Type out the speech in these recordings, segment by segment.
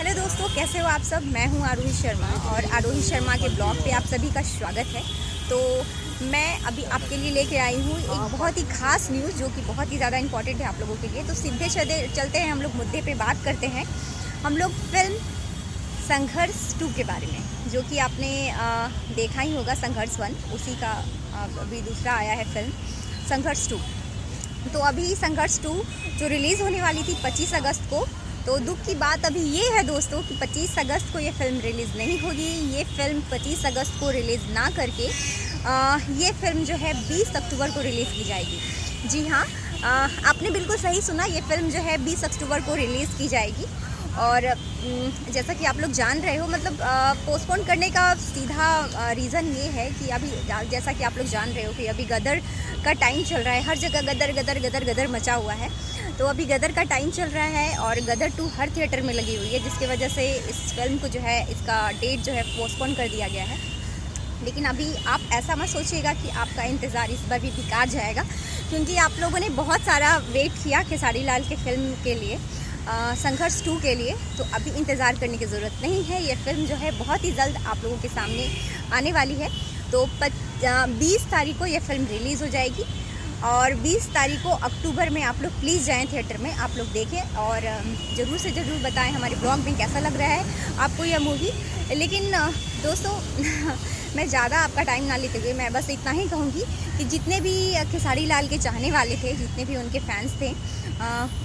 Hello दोस्तों, कैसे हो आप सब। मैं हूं आरोही शर्मा और आरोही शर्मा के ब्लॉग पे आप सभी का स्वागत है। तो मैं अभी आपके लिए लेके आई हूं एक बहुत ही खास न्यूज़ जो कि बहुत ही ज़्यादा इम्पॉर्टेंट है आप लोगों के लिए। तो सीधे चलते हैं, हम लोग मुद्दे पे बात करते हैं। हम लोग फिल्म संघर्ष 2 के बारे में, जो कि आपने देखा ही होगा। संघर्ष 1 उसी का अभी दूसरा आया है फिल्म संघर्ष 2। तो अभी संघर्ष 2 जो रिलीज़ होने वाली थी 25 अगस्त को, तो दुख की बात अभी ये है दोस्तों कि 25 अगस्त को ये फ़िल्म रिलीज़ नहीं होगी। ये फ़िल्म 25 अगस्त को रिलीज़ ना करके ये फ़िल्म जो है 20 अक्टूबर को रिलीज़ की जाएगी। जी हाँ, आपने बिल्कुल सही सुना, ये फ़िल्म जो है 20 अक्टूबर को रिलीज़ की जाएगी। और जैसा कि आप लोग जान रहे हो, मतलब पोस्टपोन करने का सीधा रीज़न ये है कि अभी जैसा कि आप लोग जान रहे हो कि अभी गदर का टाइम चल रहा है। हर जगह गदर गदर गदर गदर मचा हुआ है। तो अभी गदर का टाइम चल रहा है और गदर 2 हर थिएटर में लगी हुई है, जिसकी वजह से इस फिल्म को जो है, इसका डेट जो है पोस्टपोन कर दिया गया है। लेकिन अभी आप ऐसा मत सोचिएगा कि आपका इंतज़ार इस बार भी बेकार जाएगा, क्योंकि आप लोगों ने बहुत सारा वेट किया खेसारी लाल के फिल्म के लिए, संघर्ष 2 के लिए। तो अभी इंतज़ार करने की ज़रूरत नहीं है। ये फ़िल्म जो है बहुत ही जल्द आप लोगों के सामने आने वाली है। तो 20 तारीख को ये फ़िल्म रिलीज़ हो जाएगी और 20 तारीख को अक्टूबर में आप लोग प्लीज़ जाएं थिएटर में, आप लोग देखें और ज़रूर से ज़रूर बताएं हमारे ब्लॉग में कैसा लग रहा है आपको यह मूवी। लेकिन दोस्तों मैं ज़्यादा आपका टाइम ना लेते हुए मैं बस इतना ही कहूँगी कि जितने भी खेसारी लाल के चाहने वाले थे, जितने भी उनके फैंस थे,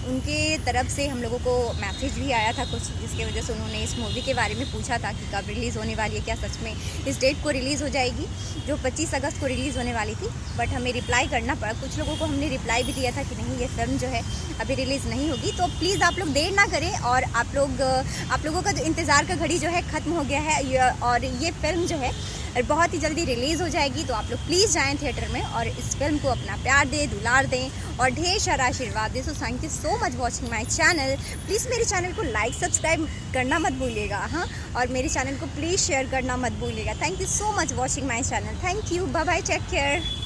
उनके तरफ से हम लोगों को मैसेज भी आया था कुछ, जिसके वजह से उन्होंने इस मूवी के बारे में पूछा था कि कब रिलीज़ होने वाली है, क्या सच में इस डेट को रिलीज़ हो जाएगी जो 25 अगस्त को रिलीज़ होने वाली थी। बट हमें रिप्लाई करना पड़ा। कुछ लोगों को हमने रिप्लाई भी दिया था कि नहीं, ये फिल्म जो है अभी रिलीज़ नहीं होगी। तो प्लीज़ आप लोग देर ना करें और आप लोगों का जो इंतज़ार का घड़ी जो है ख़त्म हो गया है और ये फिल्म जो है बहुत ही जल्दी रिलीज़ हो जाएगी। तो आप लोग प्लीज़ जाएं थिएटर में और इस फिल्म को अपना प्यार दें, दुलार दें और ढेर सारा आशीर्वाद दें। So thank you so much watching my channel. Please मेरे चैनल को लाइक सब्सक्राइब करना मत भूलिएगा, हाँ, और मेरे चैनल को प्लीज़ शेयर करना मत भूलिएगा। Thank you so much watching my channel. Thank you, bye bye, take care.